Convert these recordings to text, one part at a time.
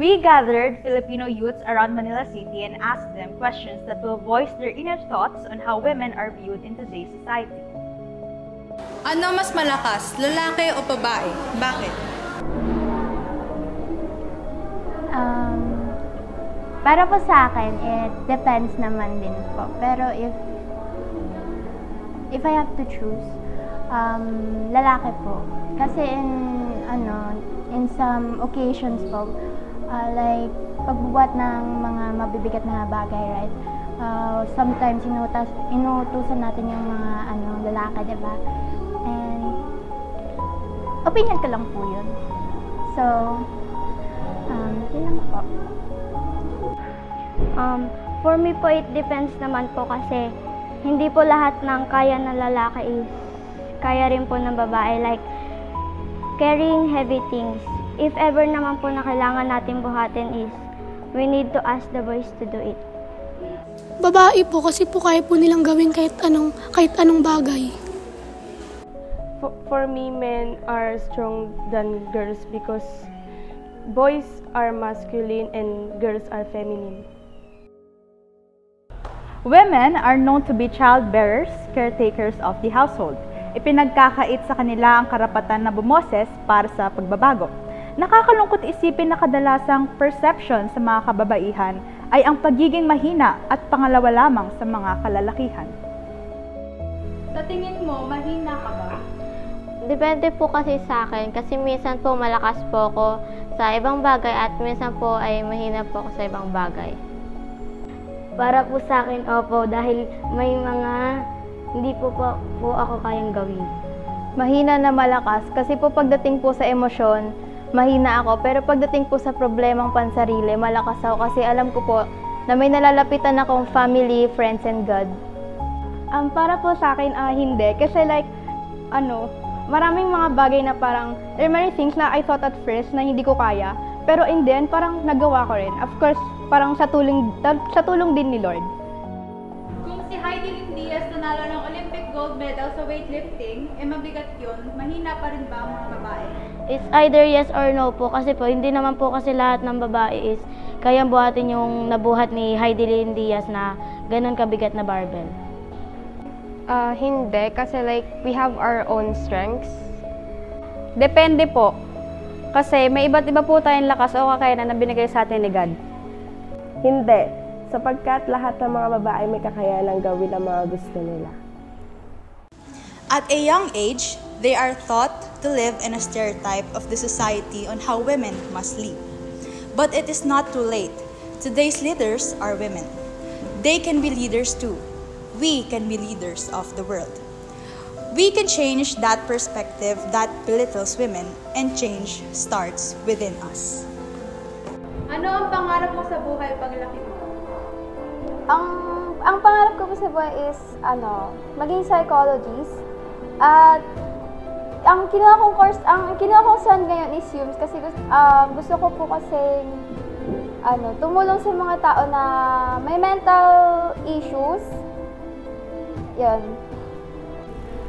We gathered Filipino youths around Manila City and asked them questions that will voice their inner thoughts on how women are viewed in today's society. Ano mas malakas, lalaki o babae? Bakit? Para po sa akin, it depends naman din po. Pero if I have to choose, lalaki po. Kasi in some occasions po, like pagbubuhat ng mga mabibigat na bagay, right? Sometimes inuutusan natin yung mga lalaki, diba? And opinion ko lang po yun. So, yun lang po. For me po, it depends naman po kasi hindi po lahat ng kaya ng lalaki is kaya rin po ng babae. Like, carrying heavy things. If ever naman po na kailangan natin buhatin is, we need to ask the boys to do it. Babae po kasi po kaya po nilang gawin kahit anong bagay. For me, men are strong than girls because boys are masculine and girls are feminine. Women are known to be childbearers, caretakers of the household. Ipinagkakait sa kanila ang karapatan na bumoses para sa pagbabago. Nakakalungkot isipin na kadalasang perception sa mga kababaihan ay ang pagiging mahina at pangalawa lamang sa mga kalalakihan. Sa tingin mo, mahina ka ba? Depende po kasi sa akin kasi minsan po malakas po ako sa ibang bagay at minsan po ay mahina po ako sa ibang bagay. Para po sa akin, opo, dahil may mga hindi po ako kayang gawin. Mahina na malakas kasi po pagdating po sa emosyon, mahina ako. Pero pagdating po sa problemang pansarili, malakas ako kasi alam ko po na may nalalapitan akong family, friends, and God. Para po sa akin, hindi. Kasi maraming mga bagay na parang, there are many things na I thought at first na hindi ko kaya. Pero in the end, parang nagawa ko rin. Of course, parang sa tulong din ni Lord. Kung si Heidelin Diaz nanalo ng Olympic gold medal sa weightlifting, mabigat yun, mahina pa rin ba ang mga babae? It's either yes or no po kasi po hindi naman po kasi lahat ng babae is kayang buhatin yung nabuhat ni Heidelin Diaz na ganun kabigat na barbell. Hindi, kasi we have our own strengths. Depende po. Kasi may iba't iba po tayong lakas o kakayanan na binigay sa atin ni God. Hindi, sapagkat lahat ng mga babae may kakayanang gawin ang mga gusto nila. At a young age, they are taught to live in a stereotype of the society on how women must live. But it is not too late. Today's leaders are women. They can be leaders too. We can be leaders of the world. We can change that perspective that belittles women, and change starts within us. Ano ang pangarap mo sa buhay paglaki mo? Ang pangarap ko po sa buhay is maging psychologist. At ang kinuha kong son ngayon is Humes kasi gusto ko po kasi tumulong sa mga tao na may mental issues. Yan.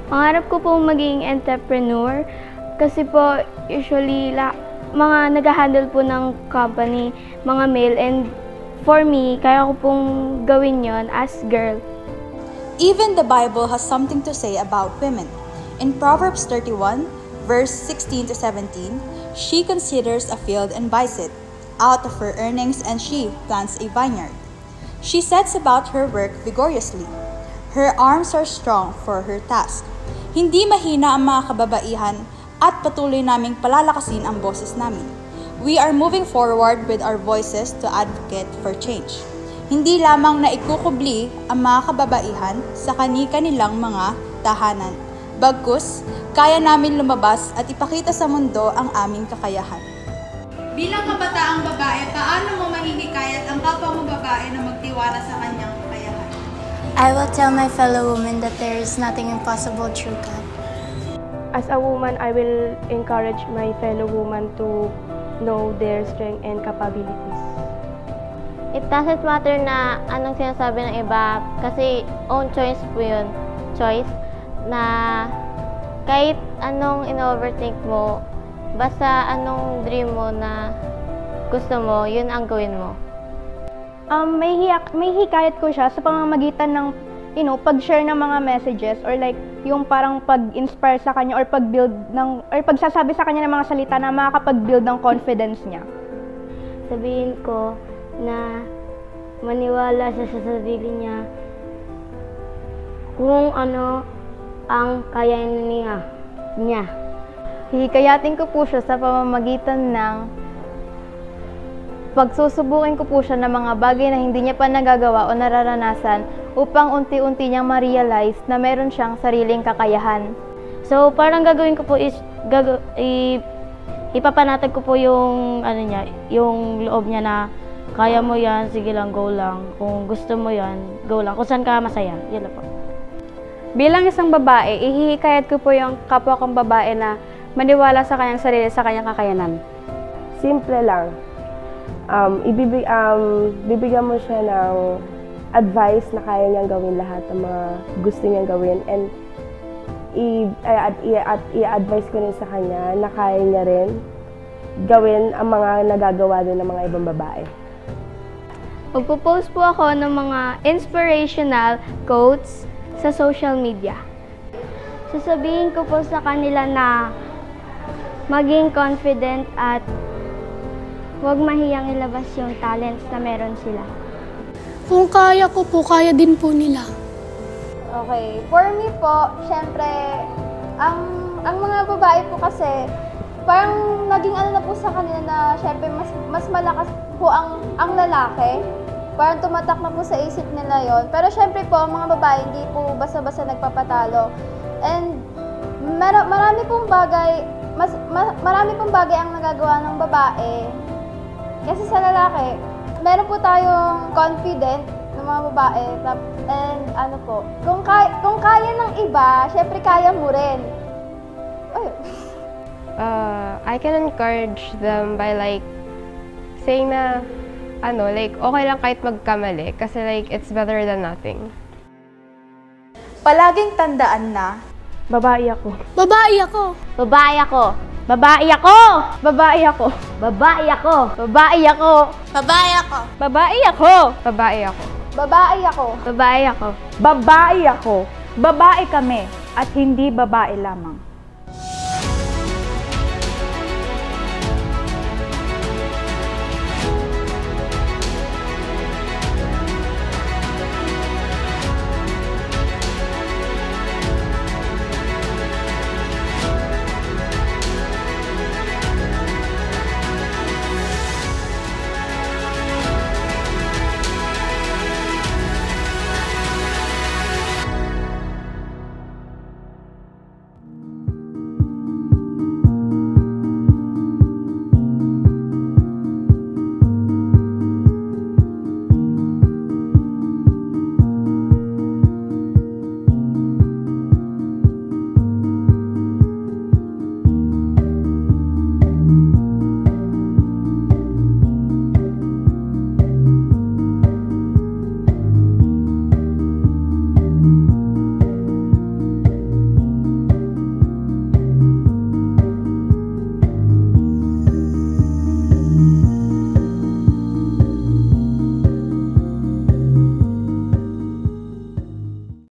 Pangarap ko po maging entrepreneur kasi po usually mga nag-handle po ng company, mga male, and for me, kaya ko pong gawin yon as girl. Even the Bible has something to say about women. In Proverbs 31, verse 16 to 17, she considers a field and buys it. Out of her earnings, and she plants a vineyard. She sets about her work vigorously. Her arms are strong for her task. Hindi mahina ang mga kababaihan at patuloy naming palalakasin ang boses namin. We are moving forward with our voices to advocate for change. Hindi lamang na ikukubli ang mga kababaihan sa kani-kanilang mga tahanan. Bagkus, kaya namin lumabas at ipakita sa mundo ang aming kakayahan. Bilang kabataang babae, paano mo mahihikayat ang kapwa mo babae na magtiwala sa kanyang kakayahan? I will tell my fellow women that there is nothing impossible through God. As a woman, I will encourage my fellow women to know their strength and capabilities. It doesn't matter na anong sinasabi ng iba kasi own choice po yun. Choice na kahit anong in-overthink mo, basta anong dream mo na gusto mo, yun ang gawin mo. May hikayat ko siya sa pamamagitan ng, pag-share ng mga messages or like yung parang pag-inspire sa kanya or pag-build ng, or pagsasabi sa kanya ng mga salita na makakapag-build ng confidence niya. Sabihin ko na maniwala siya sa sarili niya kung ano ang kaya niya. Hihikayatin ko po siya sa pamamagitan ng pagsusubukin ko po siya ng mga bagay na hindi niya pa nagagawa o nararanasan upang unti-unti niyang ma-realize na meron siyang sariling kakayahan. So, parang gagawin ko po is, ipapanatag ko po yung, yung loob niya na kaya mo yan, sige lang, go lang. Kung gusto mo yan, go lang. Kung saan ka masaya, yun lang po. Bilang isang babae, ihihikayat ko po yung kapwa kong babae na maniwala sa kanyang sarili, sa kanyang kakayanan. Simple lang. Bibigyan mo siya ng advice na kaya niyang gawin lahat ng mga gusto niyang gawin, and i-advise ko rin sa kanya na kaya niya rin gawin ang mga nagagawa din ng mga ibang babae. Magpo-post po ako ng mga inspirational quotes sa social media. Sasabihin ko po sa kanila na maging confident at huwag mahiyang ilabas yung talents na meron sila. Kung kaya ko po, kaya din po nila. Okay, for me po, syempre, ang mga babae po kasi, parang naging ano na po sa kanila na syempre mas malakas po ang lalaki. Parang tumatak na po sa isip nila yon. Pero syempre po, ang mga babae hindi po basta-basta nagpapatalo. And marami pong bagay ang nagagawa ng babae. Kasi sa lalaki, meron po tayong confident ng mga babae. And ano po, kung kaya ng iba, syempre kaya mo rin. I can encourage them by like saying na okay lang kahit magkamali kasi like it's better than nothing. Palaging tandaan na Babae ako. Babae ako. Babae ako. Babae ako! Babae ako. Babae ako. Babae ako! Babae ako. Babae ako! Babae ako. Babae ako. Babae ako! Babae ako. Babae kami at hindi babae lamang.